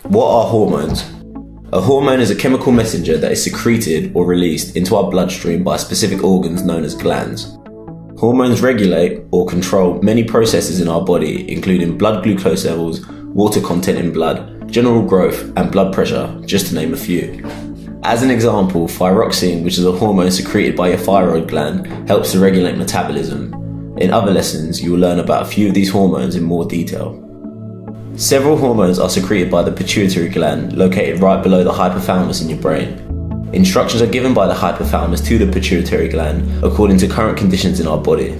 What are hormones? A hormone is a chemical messenger that is secreted or released into our bloodstream by specific organs known as glands. Hormones regulate or control many processes in our body, including blood glucose levels, water content in blood, general growth, and blood pressure, just to name a few. As an example, thyroxine, which is a hormone secreted by your thyroid gland, helps to regulate metabolism. In other lessons, you will learn about a few of these hormones in more detail. Several hormones are secreted by the pituitary gland, located right below the hypothalamus in your brain. Instructions are given by the hypothalamus to the pituitary gland according to current conditions in our body.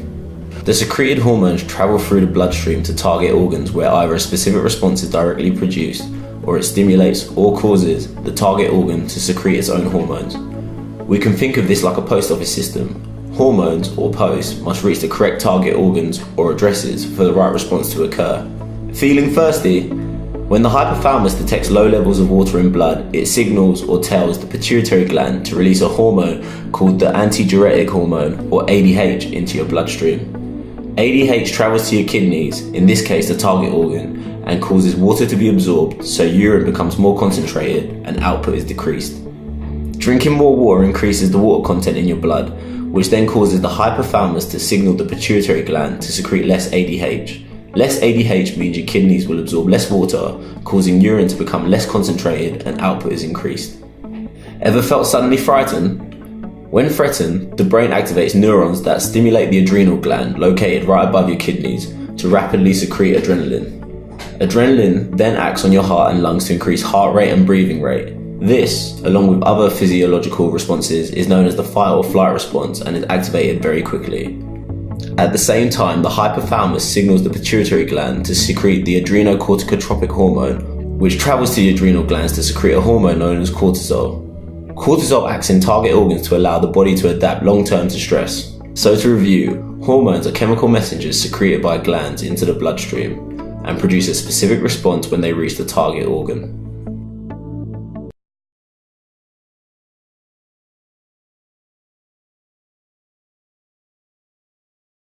The secreted hormones travel through the bloodstream to target organs where either a specific response is directly produced, or it stimulates or causes the target organ to secrete its own hormones. We can think of this like a post office system. Hormones, or posts, must reach the correct target organs or addresses for the right response to occur. Feeling thirsty? When the hypothalamus detects low levels of water in blood, it signals or tells the pituitary gland to release a hormone called the antidiuretic hormone, or ADH, into your bloodstream. ADH travels to your kidneys, in this case the target organ, and causes water to be absorbed, so urine becomes more concentrated and output is decreased. Drinking more water increases the water content in your blood, which then causes the hypothalamus to signal the pituitary gland to secrete less ADH. Less ADH means your kidneys will absorb less water, causing urine to become less concentrated and output is increased. Ever felt suddenly frightened? When threatened, the brain activates neurons that stimulate the adrenal gland located right above your kidneys to rapidly secrete adrenaline. Adrenaline then acts on your heart and lungs to increase heart rate and breathing rate. This, along with other physiological responses, is known as the fight or flight response and is activated very quickly. At the same time, the hypothalamus signals the pituitary gland to secrete the adrenocorticotropic hormone, which travels to the adrenal glands to secrete a hormone known as cortisol. Cortisol acts in target organs to allow the body to adapt long-term to stress. So to review, hormones are chemical messengers secreted by glands into the bloodstream and produce a specific response when they reach the target organ.